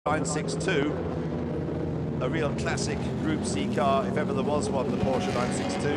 962, a real classic Group C car, if ever there was one, the Porsche 962.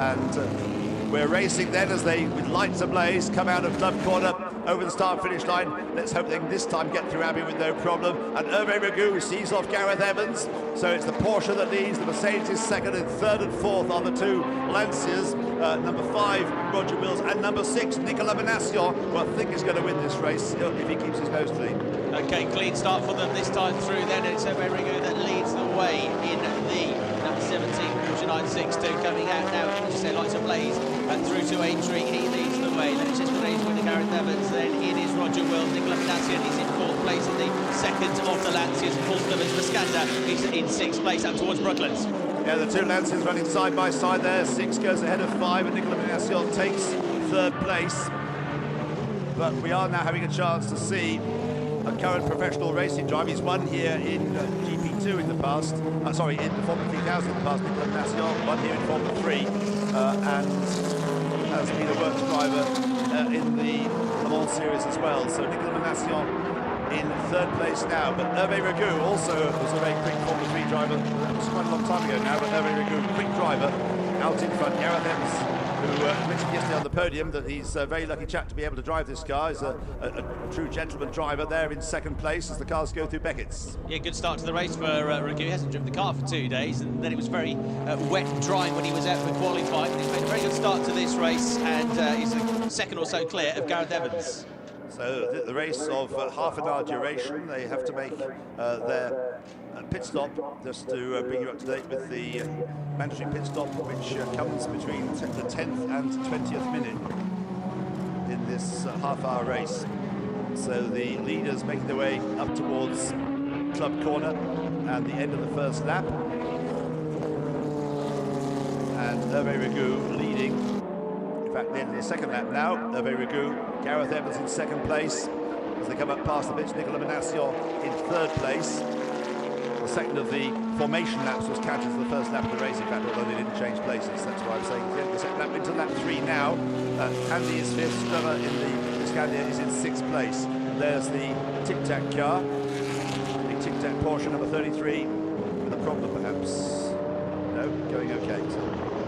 And we're racing then as they, with lights ablaze, come out of Club Corner over the start-finish line. Let's hope they can this time get through Abbey with no problem. And Hervé Ragu sees off Gareth Evans. So it's the Porsche that leads, the Mercedes is second, and third and fourth are the two Lancias. Number 5, Roger Wills, and number 6, Nicolas Menassian, who I think is going to win this race if he keeps his nose clean. Okay, clean start for them this time through then, and it's Hervé Ragu that leads the way in the number 17 Porsche 962, coming out now, as you say, lights ablaze, and through to Aintree, he leads the way. Then it's just winner Gareth Evans, then in is Roger Wills. Nicolas Menassian is in 4th place in the second of the Lancias. Paul Clemens Mascanda is in 6th place up towards Brooklands. Yeah, the two Lancias running side by side there. 6 goes ahead of 5, and Nicolas Menassian takes 3rd place. But we are now having a chance to see a current professional racing driver. He's won here in GP2 in the past, in the Formula 3000 in the past. Nicolas Menassian won here in Formula 3 and has been a works driver in the Le Mans series as well. So Nicolas Menassian in 3rd place now, but Hervé Ragu also was a very quick Formula 3 driver. That was quite a long time ago now, but Hervé Ragu, quick driver, out in front. Gareth Evans, who mentioned yesterday on the podium that he's a very lucky chap to be able to drive this car. He's a true gentleman driver there in 2nd place as the cars go through Beckett's. Yeah, good start to the race for Ragu. He hasn't driven the car for 2 days, and then it was very wet and dry when he was out for qualifying. But he's made a very good start to this race, and he's a second or so clear of Gareth Evans. So the race of half an hour duration. They have to make their pit stop, just to bring you up to date with the mandatory pit stop, which comes between the 10th and 20th minute in this half-hour race. So the leaders making their way up towards Club Corner and the end of the first lap. And Hervé Ragu leading. In fact, the end of the second lap now. Hervé Ragu, Gareth Evans in 2nd place. As they come up past the pitch, Nicolas Menassian in 3rd place. The second of the formation laps was counted as the first lap of the race, in fact, although they didn't change places. That's why I'm saying at the end of the second lap into lap 3 now. Andy is 5th, Strummer in the Scania is in 6th place. And there's the Tic Tac car, the Tic Tac Porsche number 33, with a problem perhaps. No, going okay.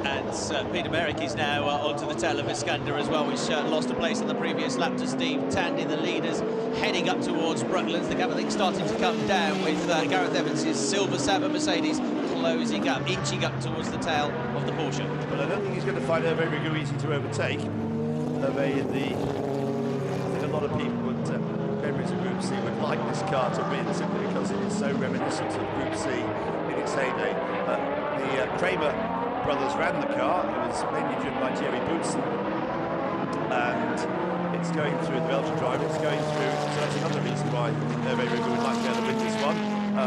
And Peter Merrick is now onto the tail of Iskander as well, which lost a place in the previous lap to Steve Tandy. The leaders heading up towards Brooklands. The gap, I think, starting to come down with Gareth Evans' silver Sauber Mercedes closing up, inching up towards the tail of the Porsche. Well, I don't think he's going to find Hervé Ragu easy to overtake. Hervé in the... I think a lot of people would, members of Group C, would like this car to win simply because it is so reminiscent of Group C in its heyday. The Kramer brothers ran the car. It was mainly driven by Thierry Boutsen, and it's going through the Belgian driver. It's going through, so that's another reason why Hervé Ragu would like to be able to win this one.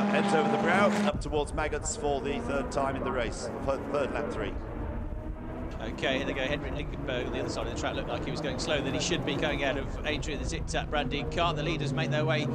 Heads over the brow, up towards Maggots for the 3rd time in the race, 3rd lap 3. Okay, here they go. Henrik Linkenberg on the other side of the track looked like he was going slower than he should be, going out of Aintree, the Tic Tac branded car. The leaders make their way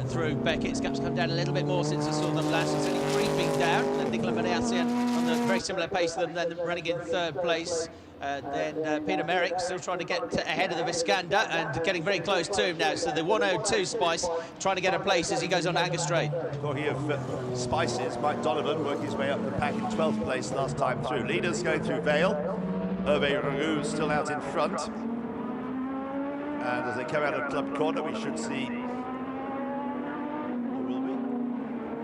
through Beckett's. Gap's come down a little bit more since I saw them last. It's only creeping down. And Nicolas Menassian on a very similar pace to them, then running in 3rd place. Then Peter Merrick still trying to get ahead of the Viscanda and getting very close to him now. So the 102 Spice trying to get a place as he goes on Angus Straight. Talking of Spices, Mike Donovan working his way up the pack in 12th place last time through. Leaders going through Vale. Hervé Ragu still out in front. And as they come out of Club Corner, we should see...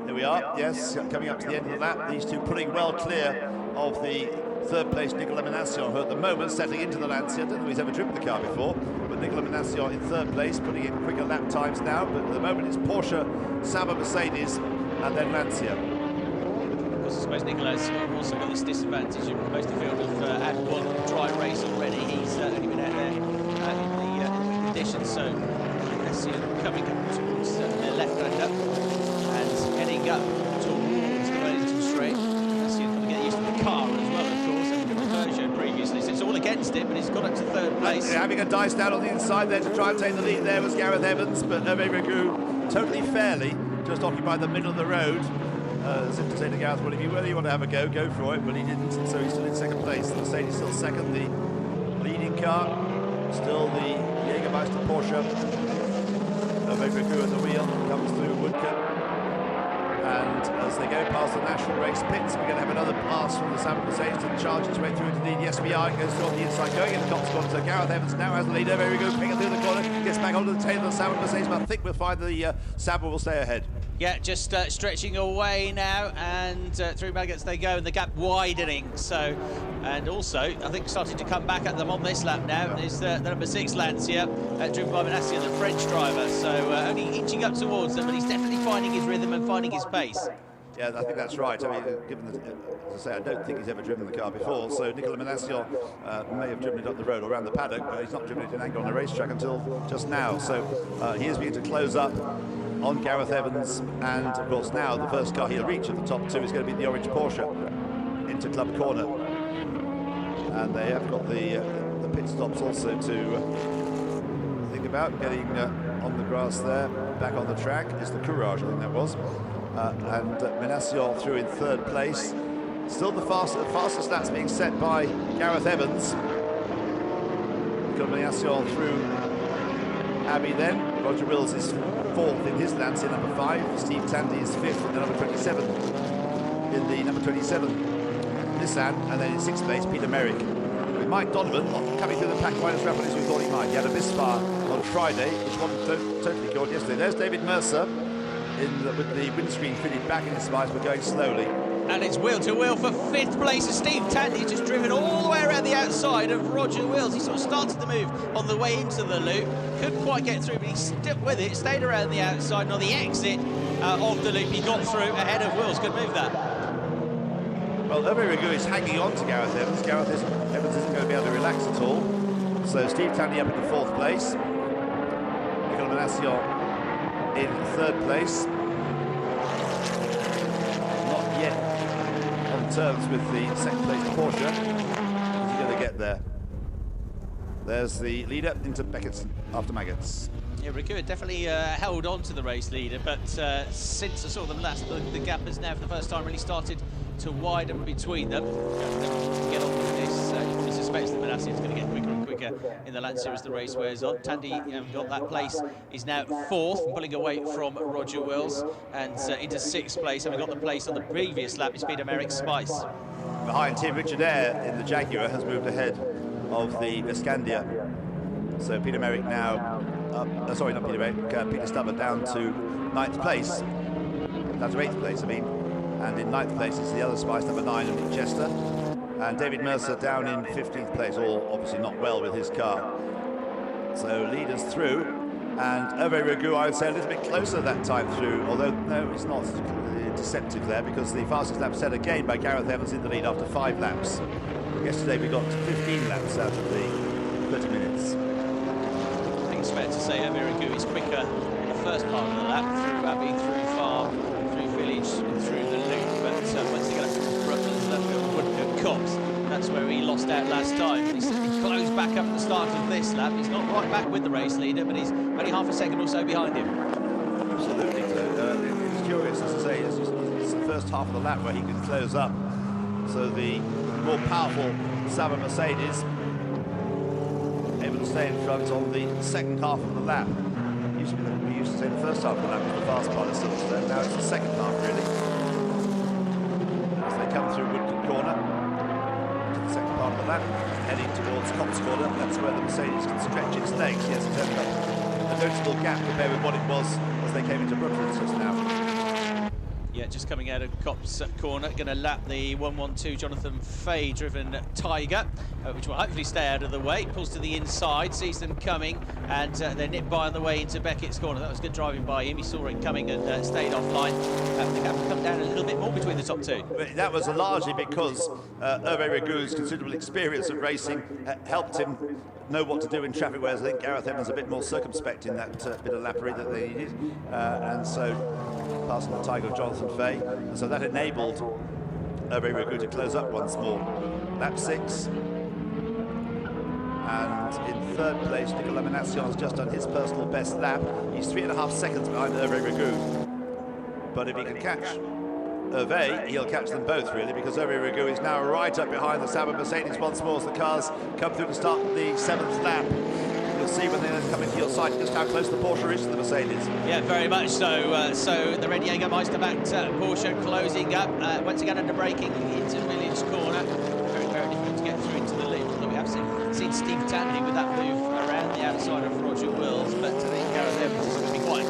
Here we are, yes, coming up to the end of the lap. These two pulling well clear of the 3rd place Nicolas Menassian, who at the moment settling into the Lancia. I don't know if he's ever driven the car before, but Nicolas Menassian in 3rd place, putting in quicker lap times now. But at the moment it's Porsche, Sauber Mercedes, and then Lancia. I suppose Nicolas also got this disadvantage of most of the field have had one dry race already. He's only been out there in the conditions, so Menassian coming up towards the left-hander and heading up towards the Wellington Straight. Menassian got to get used to the car as well, of course, and the Peugeot previously, so it's all against him, but he's got up to 3rd place. Having a dice down on the inside there to try and take the lead there was Gareth Evans, but Hervé Ragu totally fairly just occupied the middle of the road. As if to say to Gareth, well, if you really want to have a go, go for it, but he didn't, so he's still in 2nd place. The Mercedes still 2nd, the leading car, still the Jägermeister Porsche. Hervé Ragu at the wheel, comes through Woodcote. go past the national race pits. We're going to have another pass from the Sauber Mercedes to charge its way through into the lead. Yes, we are. It goes through on the inside, going in the top corner. So Gareth Evans now has the lead. Very good, picking through the corner, gets back onto the tail of the Sauber Mercedes, but I think we'll find the Sauber will stay ahead. Yeah, just stretching away now, and through maggots they go, and the gap widening. So, and also, I think starting to come back at them on this lap now is the number 6 Lancia, driven by Lancia, the French driver. So only inching up towards them, but he's definitely finding his rhythm and finding his pace. Yeah, I think that's right. I mean, given the, as I say, I don't think he's ever driven the car before. So Nicolas Menacion may have driven it up the road or around the paddock, but he's not driven it in anger on the racetrack until just now. So he is beginning to close up on Gareth Evans, and of course now the first car he'll reach at the top 2 is going to be the orange Porsche into Club Corner, and they have got the pit stops also to think about. Getting on the grass there, back on the track is the Courage, I think that was, and Menacion through in 3rd place. Still the fastest laps being set by Gareth Evans. Got Menacion through Abbey then. Roger Wills is 4th in his Lancia, number 5. Steve Tandy is 5th in the number 27 in the number 27 Nissan, and then in 6th place Peter Merrick, with Mike Donovan not coming through the pack quite as rapidly as we thought he might. He had a misfire on Friday, which wasn't totally cured yesterday. There's David Mercer with the windscreen fitted back in his spikes, but going slowly. And it's wheel to wheel for 5th place. And Steve Tandy just driven all the way around the outside of Roger Wills. He sort of started the move on the way into the loop, couldn't quite get through, but he stuck with it, stayed around the outside, and on the exit of the loop he got through ahead of Wills. Good move that. Well, Hervé Rigoux is hanging on to Gareth Evans. Evans isn't going to be able to relax at all. So Steve Tandy up into 4th place. Nicolas Menacion in 3rd place. Not yet on terms with the 2nd place Porsche. He's going to get there. There's the leader into Beckett's after Maggots. Yeah, Rigoux definitely held on to the race leader, but since I saw them last, the gap has now for the first time really started to widen between them. Get on with this. You probably suspect that Menacion is going to get quicker and quicker in the Lancia as the race wears on. Tandy got that place, is now 4th, pulling away from Roger Wills, and into 6th place, having got the place on the previous lap, is Peter Merrick Spice. Behind him, Richard Eyre in the Jaguar has moved ahead of the Viscandia. So Peter Merrick now up, sorry, not Peter Merrick, Peter Stubber down to 9th place, down to 8th place, I mean. And in 9th place is the other Spice, number 9, Nick Chester. And David Mercer down in 15th place, all obviously not well with his car. So leaders through, and Hervé Rigoux, I would say, a little bit closer that time through, although no, it's not deceptive there, because the fastest lap set again by Gareth Evans in the lead after 5 laps. Yesterday we got 15 laps out of the 30 minutes. I think it's fair to say Hervé Rigoux is quicker in the first part of the lap, through Abbey, through Farm, through Village, and through the loop, but once they get up to Brooklands, Woodcote Copse, that's where he lost out last time. He closed back up at the start of this lap. He's not right back with the race leader, but he's only half a second or so behind him. Absolutely. So, it's curious, as I say, it's the first half of the lap where he can close up. So the more powerful Sauber Mercedes able to stay in front on the second half of the lap. We used to say the first half of the lap was the fast part of Silverstone. Now it's the second half, really. As they come through Woodcote Corner to the second part of the lap, heading towards Copse Corner. That's where the Mercedes can stretch its legs. Yes, it's a noticeable gap compared with what it was as they came into Brooklands just now. Yeah, just coming out of Copse Corner, going to lap the 112 Jonathan Fay-driven Tiger, which will hopefully stay out of the way. Pulls to the inside, sees them coming, and they're nipped by on the way into Beckett's corner. That was good driving by him. He saw it coming and stayed offline. The gap will come down a little bit more between the top 2. That was largely because Hervé Rigoux's considerable experience of racing helped him know what to do in traffic, whereas I think Gareth Evans a bit more circumspect in that bit of lappery that they needed, and so passing the Tiger of Jonathan Fay, and so that enabled Hervé Rigoux to close up once more. Lap 6, and in 3rd place Nicolas Menacion has just done his personal best lap. He's 3.5 seconds behind Hervé Rigoux, but if he can catch Hervé, he'll catch them both really, because Hervé Rigoux is now right up behind the Sauber Mercedes once more as the cars come through to start the 7th lap. can see when they're coming to your side just how close the Porsche is to the Mercedes. Yeah, very much so. So the Red Jägermeister-backed Porsche closing up. Once again under braking into Village Corner. Very, very difficult to get through into the lead. Although we have seen Steve Tandy with that move around the outside of Roger Wills, but I think Gareth Evans is going to be quite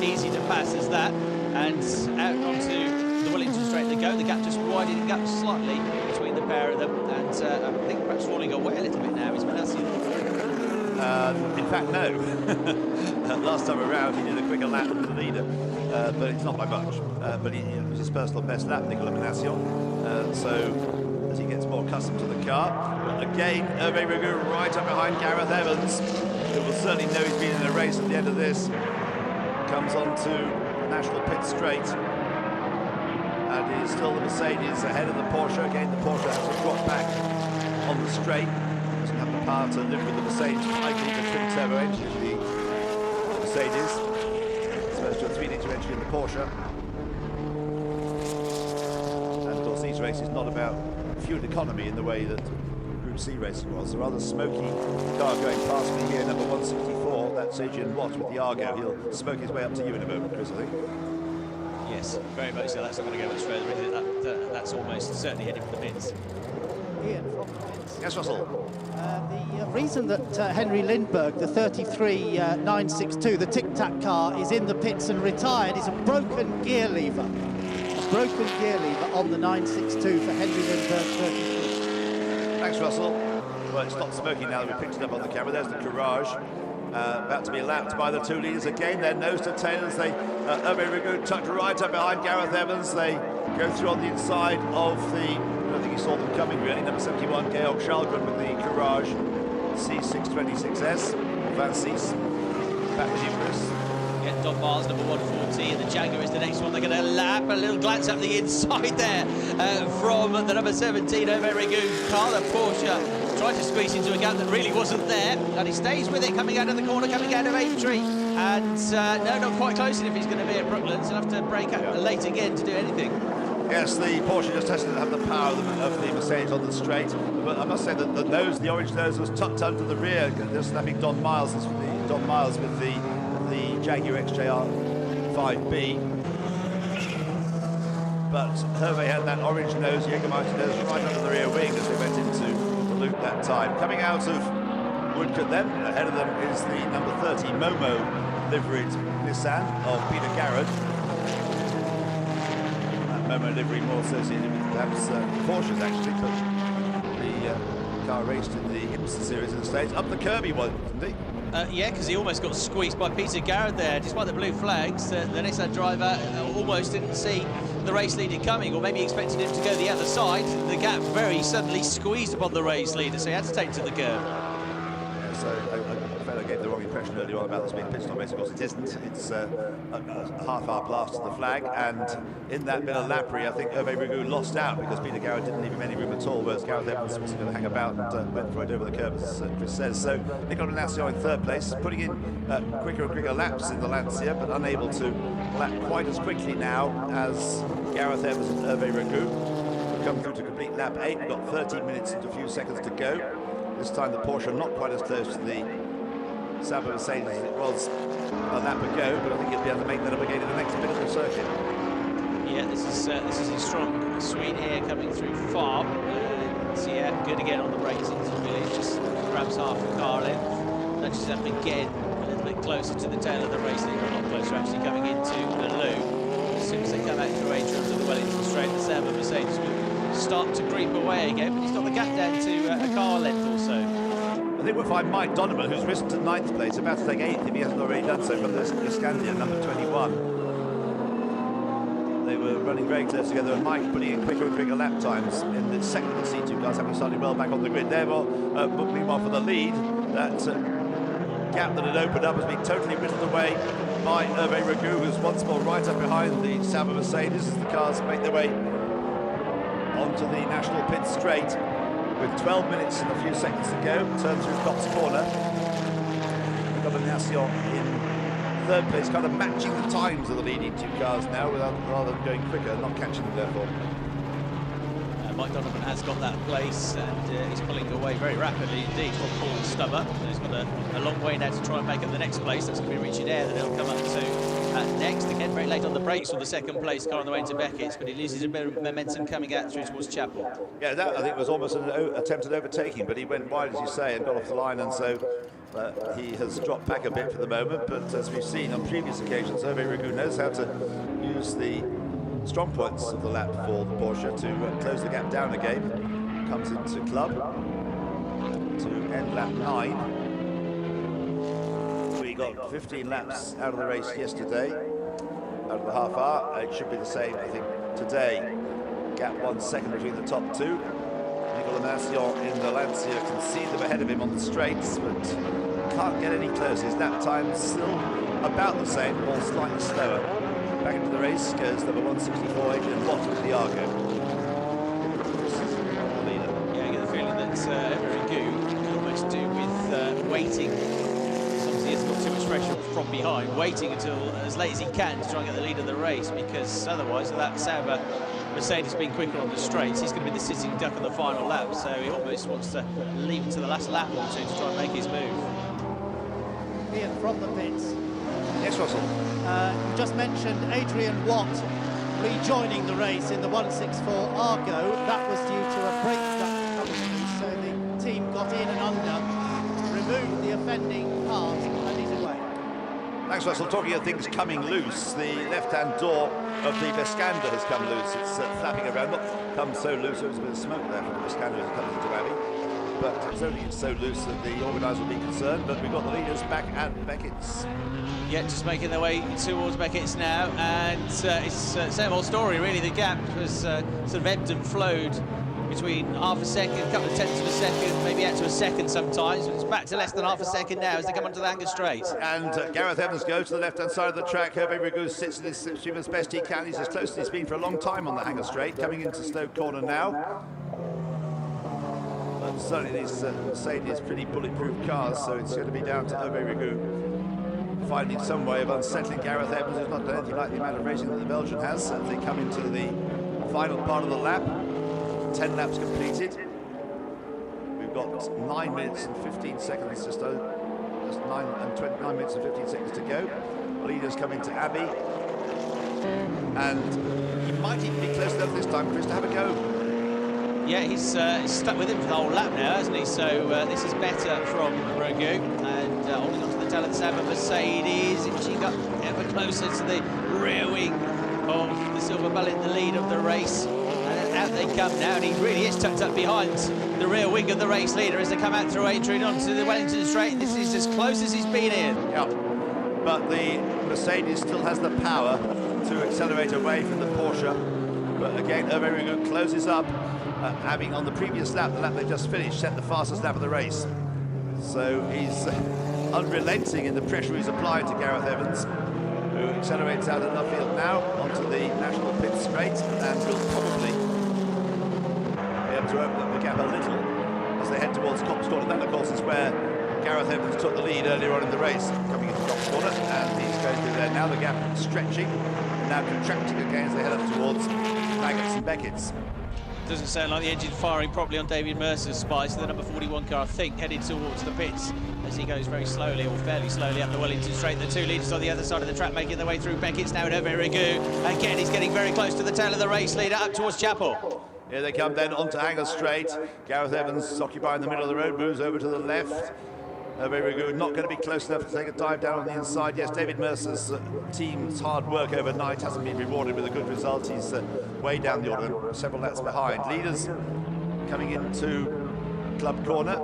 easy to pass as that. And out onto the Wellington straight they go. The gap just widening up slightly between the pair of them, and I think perhaps falling away a little bit now is Lancia. In fact, no. Last time around, he did a quicker lap than the leader, but it's not by much. But it was his personal best lap, Nicolas Minacion. So as he gets more accustomed to the car, but again, Hervé Rigoux right up behind Gareth Evans, who will certainly know he's been in a race at the end of this. Comes on to the National Pit Straight, and it is still the Mercedes ahead of the Porsche. Again, the Porsche has to drop back on the straight. Doesn't have the power to live with the Mercedes. I think the twin turbo engine in the Mercedes, as opposed to a 3-litre engine in the Porsche. And of course, these races not about fuel economy in the way that Group C racing was. A rather smoky car going past me here, number 164. That's Adrian Watt with the Argo. He'll smoke his way up to you in a moment, Chris, I think. Yes, very much so. That's not going to go much further, is it? That's almost certainly heading for the pits. Ian, from the pits. Yes, Russell. The reason that Henry Lindbergh, the 33-962, the tic-tac car, is in the pits and retired is a broken gear lever. A broken gear lever on the 962 for Henry Lindbergh 33. Thanks, Russell. Well, it stopped smoking now that we picked it up on the camera. There's the Courage. About to be lapped by the two leaders again. They're nose to tail as they Hervé Rigoux tucked right up behind Gareth Evans. They go through on the inside of the, I don't think he saw them coming really, number 71 Georg Schalgren with the Courage C626S. Francis, back with you, Chris. Yeah, Don Miles, number 140, and the Jaguar is the next one. They're going to lap. A little glance up the inside there from the number 17 Hervé Rigoux car. The Porsche tried to squeeze into a gap that really wasn't there, and he stays with it, coming out of the corner, coming out of Aintree, and no, not quite close enough. He's going to be at Brooklands. He'll have to break up late again to do anything. Yes, the Porsche just tested to have the power of the Mercedes on the straight, but I must say that the orange nose was tucked under the rear. They're snapping Don Miles with the Jaguar XJR 5B. But Hervé had that orange nose, Jägermeister nose, right under the rear wing as they went into the loop that time. Coming out of Woodcote then, ahead of them is the number 30 Momo liveried Nissan of Peter Garrett. That Momo livery more associated with perhaps Porsches actually, but the car raced in the IMSA series in the States. Up the curb he was, didn't he? Yeah, because he almost got squeezed by Peter Garrett there. Despite the blue flags, the Nissan driver almost didn't see the race leader coming, or maybe expected him to go the other side. The gap very suddenly squeezed upon the race leader, so he had to take to the curb. Yeah, so I felt I gave the wrong impression earlier on about this being a pit stop race. Of course it isn't. It's a half-hour blast to the flag, and in that bit of lappery I think Hervé Rigoux lost out because Peter Garrett didn't leave him any room at all, whereas Gareth Evans was going to hang about and went right over the curb, as Chris says. So Nicolas Minacion in third place, putting in quicker and quicker laps in the Lancia, but unable to lap quite as quickly now as Gareth Evans and Hervé Rigoux. We've come through to complete lap 8. We've got 13 minutes and a few seconds to go. This time the Porsche not quite as close to the Sauber Mercedes as it was a lap ago, but I think he'll be able to make that up again in the next bit of the circuit. Yeah, this is a strong Swede here coming through Farm. Yeah, good again on the brakes into the village, just grabs half a car length, nudges up again a little bit closer to the tail of the race leader, a lot closer actually coming into the loop. As soon as they come out through Aintree to the Wellington straight, the Sauber Mercedes will start to creep away again, but he's got the gap down to a car length or so. I think we'll find Mike Donovan, who's risen to 9th place, about to take 8th if he hasn't already done so, from the Scandia, number 21. They were running very close together, and Mike putting in quicker and quicker lap times in the second of the C2 cars, having started well back on the grid. Meanwhile for the lead, that gap that had opened up has been totally whittled away by Hervé Rigoux, who's once more right up behind the Sauber Mercedes as the cars make their way onto the National Pit Straight. With 12 minutes and a few seconds to go, turn through Cops Corner. Minacion in third place, kind of matching the times of the leading two cars now, rather than going quicker, not catching them therefore. Mike Donovan has got that place, and he's pulling away very rapidly indeed from Paul Stubber. So he's got a long way now to try and make up the next place. That's going to be Richard Eyre that he'll come up to next. Again, very late on the brakes for the second place car on the way into Beckett's, but he loses a bit of momentum coming out through towards Chapel. Yeah, that I think was almost an attempt at overtaking, but he went wide, as you say, and got off the line, and so he has dropped back a bit for the moment. But as we've seen on previous occasions, Hervé Rigoux knows how to use the strong points of the lap for the Porsche to close the gap down again. Comes into club to end lap 9. We got 15 laps out of the race yesterday, out of the half hour. It should be the same, I think, today. Gap 1 second between the top two. Nicolas Massiot in the Lancia can see them ahead of him on the straights, but can't get any closer. His lap time's still about the same, or slightly slower. Back into the race goes number 164, Adrian Watt of the Argo. Yeah, I get the feeling that Hervé Rigoux can almost do with waiting. Sometimes he has got too much pressure from behind, waiting until as late as he can to try and get the lead of the race, because otherwise, with that sauber Mercedes being quicker on the straights, he's going to be the sitting duck on the final lap, so he almost wants to leave it to the last lap or two to try and make his move. Ian, from the pits. Yes, Russell. You just mentioned Adrian Watt rejoining the race in the 164 Argo. That was due to a brake duct coming loose, so the team got in and under, removed the offending part, and he's away. Thanks, Russell. Talking of things coming loose, the left-hand door of the Vescander has come loose. It's flapping around, not come so loose, there was a bit of smoke there from the Vescander as it comes into Abbey. But it's only so loose that the organiser will be concerned. But we've got the leaders back at Beckett's. Yeah, just making their way towards Beckett's now, and it's the same old story really. The gap has sort of ebbed and flowed between half a second, a couple of tenths of a second, maybe out to a second sometimes, but it's back to less than half a second now as they come onto the Hanger Straight. And Gareth Evans goes to the left-hand side of the track. Hervé Rigoux sits in his slipstream as best he can. He's as close as he's been for a long time on the Hanger Straight, coming into Stoke Corner now. But certainly these Mercedes pretty bulletproof cars, so it's going to be down to Hervé Rigoux finding some way of unsettling Gareth Evans, who's not done anything like the amount of racing that the Belgian has, as they come into the final part of the lap. 10 laps completed. We've got 9 minutes and 15 seconds, just 9 minutes and 15 seconds to go. The leaders come into Abbey, and he might even be close enough this time, Chris, to have a go. Yeah, he's stuck with him for the whole lap now, hasn't he? So this is better from Rigoux, and holding on to the tail of the Sauber Mercedes, inching up ever closer to the rear wing of the Silver Bullet, the lead of the race. And out they come now, and he really is tucked up behind the rear wing of the race leader as they come out through Adrian onto the Wellington Straight. This is as close as he's been in. Yeah, but the Mercedes still has the power to accelerate away from the Porsche. But again, Hervé Rigoux closes up, having on the previous lap, the lap they just finished, set the fastest lap of the race. So he's unrelenting in the pressure he's applied to Gareth Evans, who accelerates out of Midfield now onto the National Pit Straight, and will probably be able to open up the gap a little as they head towards Cops Corner. That, of course, is where Gareth Evans took the lead earlier on in the race, coming into Cops Corner, and he's going through there. Now the gap stretching, now contracting again as they head up towards Baggett's and Beckett's. Doesn't sound like the engine firing properly on David Mercer's Spice. The number 41 car, I think, headed towards the pits as he goes very slowly, or fairly slowly, up the Wellington Straight. The two leaders on the other side of the track making their way through Beckett's now, and Hervé Rigoux. Again, he's getting very close to the tail of the race leader, up towards Chapel. Here they come then onto Hanger Straight. Gareth Evans is occupying the middle of the road, moves over to the left. Hervé Rigoux not going to be close enough to take a dive down on the inside. Yes, David Mercer's team's hard work overnight hasn't been rewarded with a good result. He's way down the order, several laps behind. Leaders coming into Club Corner,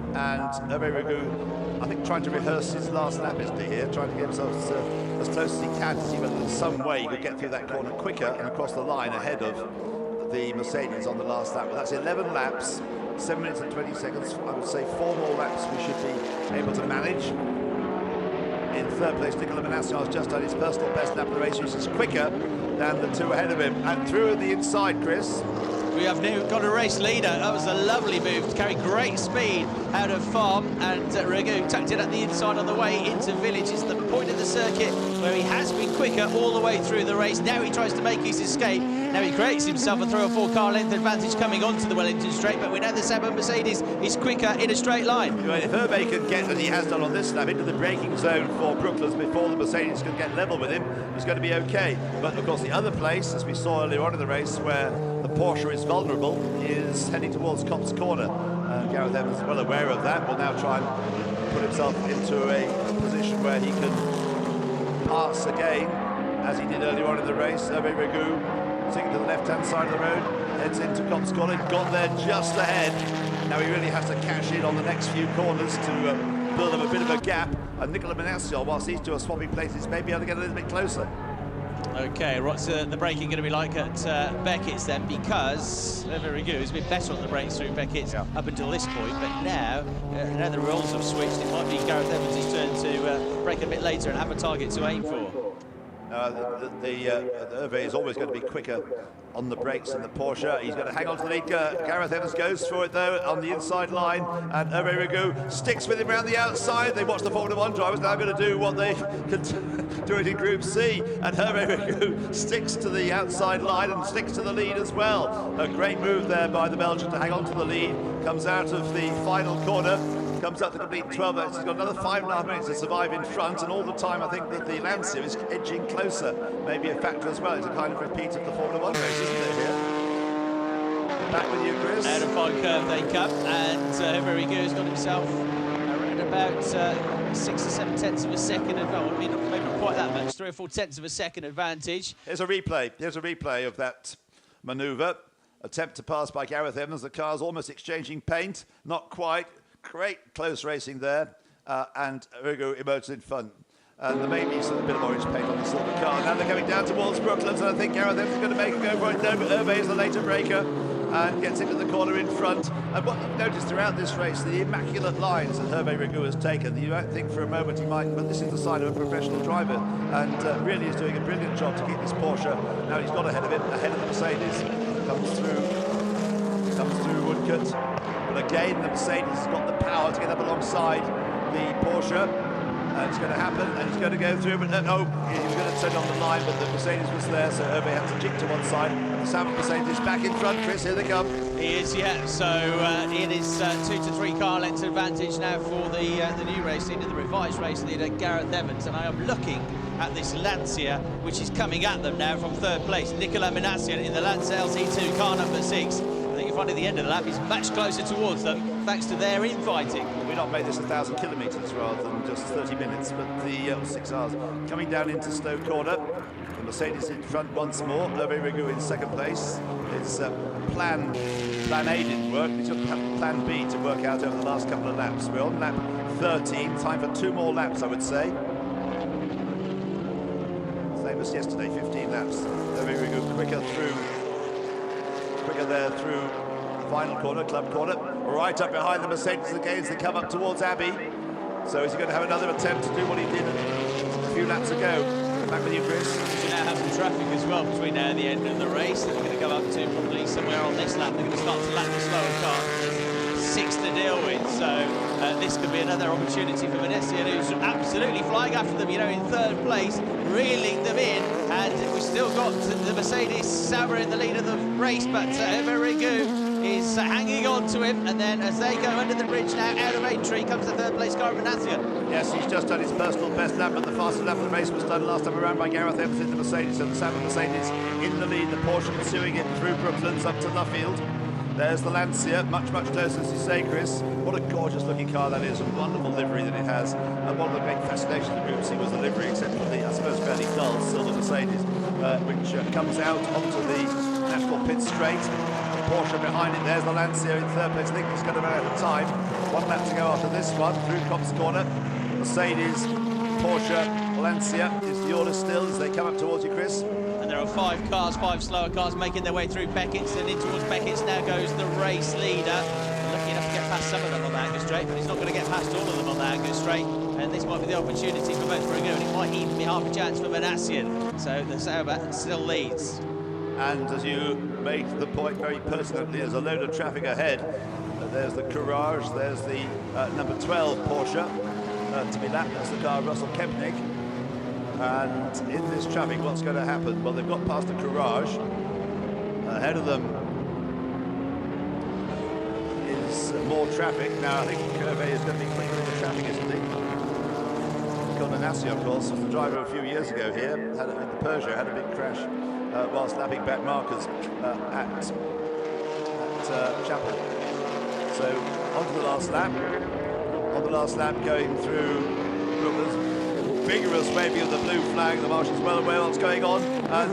and Hervé Rigoux, I think, trying to rehearse his last lap, isn't he, here, trying to get himself as close as he can to see whether there's some way he could get through that corner quicker and across the line ahead of the Mercedes on the last lap. But that's 11 laps. 7 minutes and 20 seconds. I would say 4 more laps we should be able to manage. In third place, Nicolas Massiot has just done his personal best lap of the race, which is quicker than the two ahead of him. And through the inside, Chris, We have now got a race leader. That was a lovely move to carry great speed out of Farm, and Ragu tucked it at the inside on the way into Village. It's the point of the circuit where he has been quicker all the way through the race. Now he tries to make his escape. Now he creates himself a 3 or 4 car length advantage coming onto the Wellington straight, but we know the Sauber Mercedes is quicker in a straight line. If Hervé can get, and he has done on this lap, into the braking zone for Brooklands before the Mercedes can get level with him, he's going to be okay. But of course the other place, as we saw earlier on in the race, where the Porsche is vulnerable, is heading towards Copse Corner. Gareth Evans is well aware of that, will now try and put himself into a position where he can pass again, as he did earlier on in the race. Hervé Ragu sitting to the left-hand side of the road, heads into Copse Corner, got there just ahead. Now he really has to cash in on the next few corners to build up a bit of a gap. And Nicolas Menassiol, whilst these two are swapping places, may be able to get a little bit closer. Okay, what's the braking going to be like at Beckett's then? Because Hervé Ragu has been better on the brakes through Beckett's up until this point, but now the roles have switched. It might be Gareth Evans' turn to brake a bit later and have a target to aim for. Hervé is always going to be quicker on the brakes than the Porsche. He's going to hang on to the lead. Gareth Evans goes for it though on the inside line, and Hervé Ragu sticks with him around the outside. They watch the Formula 1 drivers now going to do what they can do it in Group C, and Hervé Ragu sticks to the outside line and sticks to the lead as well. A great move there by the Belgian to hang on to the lead. Comes out of the final corner, comes up to complete 12 minutes. He's got another 5.5 minutes to survive in front, and all the time I think that the Lancia is edging closer. Maybe a factor as well. It's a kind of repeat of the Formula 1 race, isn't it, here? Back with you, Chris. Out of fine curve they come, and Hervé Ragu has got himself around about 6 or 7 tenths of a second advantage. I mean, maybe not quite that much, 3 or 4 tenths of a second advantage. Here's a replay. Here's a replay of that manoeuvre. Attempt to pass by Gareth Evans. The car's almost exchanging paint. Not quite. Great close racing there, and Ragu emerges in front. And there may be a bit of orange paint on the silver car. Now they're coming down towards Brooklands, and I think Gareth Evans is going to make a go for it. No, but Hervé is the later breaker and gets into the corner in front. And what you've noticed throughout this race, the immaculate lines that Hervé Ragu has taken, you might think for a moment he might, but this is the sign of a professional driver, and really is doing a brilliant job to keep this Porsche. Now he's got ahead of him, ahead of the Mercedes. Comes through Woodcote. But again, the Mercedes has got the power to get up alongside the Porsche. And it's going to happen, and he's going to go through, but no, he was going to turn on the line, but the Mercedes was there, so Hervé had to jig to one side. The Sauber Mercedes back in front. Chris, here they come. He is, yeah. So it is 2 to 3 car lengths advantage now for the new race leader, the revised race leader, Gareth Evans. And I am looking at this Lancia, which is coming at them now from 3rd place. Nicolas Menassiol in the Lancia LT2, car number 6. I think you'll find at the end of the lap he's much closer towards them, thanks to their infighting. We've not made this 1,000 kilometres rather than just 30 minutes, but the 6 hours. Coming down into Stowe Corner, the Mercedes in front once more. Hervé Ragu in 2nd place. His plan A didn't work. He's got to have plan B to work out over the last couple of laps. We're on lap 13. Time for 2 more laps, I would say. Same as yesterday, 15 laps. Hervé Ragu quicker there through the final corner, club corner, right up behind the Mercedes again as they come up towards Abbey. So is he going to have another attempt to do what he did a few laps ago? Back with you, Chris. We now have some traffic as well between now and the end of the race that we're going to go up to probably somewhere on this lap. They're going to start to lap the slower car. 6 to deal with, so this could be another opportunity for Menassiol, who's absolutely flying after them, you know, in 3rd place, reeling them in, and we've still got the Mercedes Sauber in the lead of the race, but Hervé Ragu is hanging on to him, and then as they go under the bridge now, out of entry, comes the 3rd place car of Menassiol. Yes, he's just done his personal best lap, but the fastest lap of the race was done last time around by Gareth Evans in the Mercedes, so the Sauber Mercedes in the lead, the Porsche pursuing it through Brooklands up to Luffield. There's the Lancia, much closer, as you say, Chris. What a gorgeous looking car that is, a wonderful livery that it has. And one of the great fascinations of the Group C was the livery, except for the, I suppose, fairly dull silver Mercedes, which comes out onto the National Pit Straight. The Porsche behind it, there's the Lancia in 3rd place. I think he's going to run out of time. 1 lap to go after this one, through Copse Corner. Mercedes, Porsche, Lancia is the order still as they come up towards you, Chris. And there are 5 cars, 5 slower cars making their way through Beckett's, and in towards Beckett's now goes the race leader. Lucky enough to get past some of them on the Angus straight, but he's not going to get past all of them on the Angus straight. And this might be the opportunity for both Ragu, and it might even be half a chance for Menassiol. So the Sauber still leads. And as you made the point very pertinently, there's a load of traffic ahead. There's the Courage, there's the number 12 Porsche to be lapped. That's the car Russell Kempnick. And in this traffic, what's going to happen? Well, they've got past the Courage. Ahead of them is more traffic. Now, I think Hervé is going to be cleaning the traffic, isn't he? Lancia, of course, was the driver a few years ago here. Had the Peugeot had a big crash whilst lapping back markers at Chapel. So on to the last lap. On the last lap, going through Brooklyn's vigorous waving of the blue flag. The marshals well aware what's going on.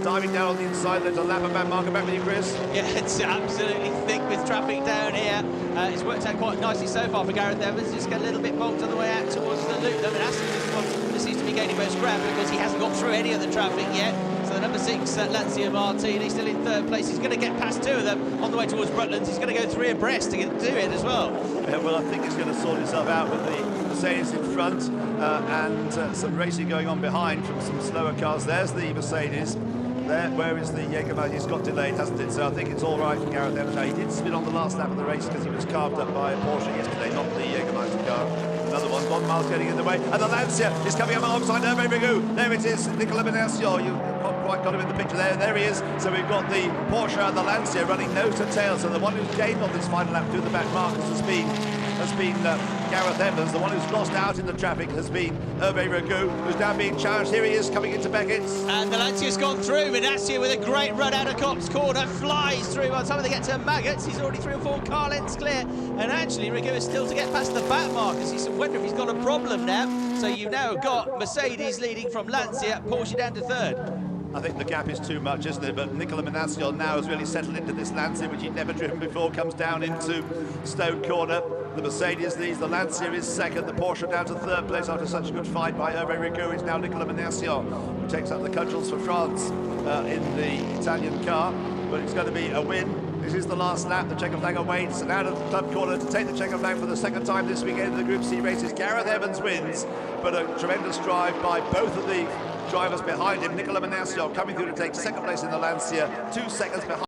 Diving down on the inside, there's a lap of back marker. Back with you, Chris. Yeah, it's absolutely thick with traffic down here. It's worked out quite nicely so far for Gareth Evans. Just got a little bit bogged on the way out towards the loop. I mean, Aston is the one that seems to be gaining most ground because he hasn't got through any of the traffic yet. So the number 6, Lancia Martini, still in third place. He's going to get past 2 of them on the way towards Rutland. He's going to go 3 abreast to do it as well. Yeah, well, I think he's going to sort himself out with the Mercedes in front and some racing going on behind from some slower cars. There's the Mercedes. There, where is the Jägermeister? He's got delayed, hasn't it? So I think it's all right for Gareth Evans. He did spin on the last lap of the race because he was carved up by a Porsche yesterday, not the Jägermeister car. Another one, Von Miles getting in the way, and the Lancia is coming up alongside Hervé Rigoux. There it is, Nicolas Menacio. You've not quite got him in the picture there. There he is. So we've got the Porsche and the Lancia running nose to tail. So the one who's gained on this final lap through the back markers has been Gareth Evans. The one who's lost out in the traffic has been Hervé Rigoux, who's now being challenged. Here he is coming into Beckett's. And the Lancia's gone through. Menacio with a great run out of Cops Corner, flies through. By the time they get to Maggots, he's already 3 or 4 car lengths clear. And actually, Rigoux is still to get past the back markers. He's wondering if he's got a problem now. So you've now got Mercedes leading from Lancia, Porsche down to 3rd. I think the gap is too much, isn't it? But Nicolas Menacio now has really settled into this Lancia, which he'd never driven before, comes down into Stone Corner. The Mercedes leads, the Lancia is 2nd, the Porsche down to 3rd place after such a good fight by Hervé Rigoux. It's now Nicolas Menacio who takes up the cudgels for France in the Italian car. But it's going to be a win. This is the last lap. The checker flag awaits, and out of the club corner to take the checker flag for the 2nd time this weekend in the Group C races. Gareth Evans wins, but a tremendous drive by both of the drivers behind him. Nicolas Menacio coming through to take 2nd place in the Lancia, 2 seconds behind.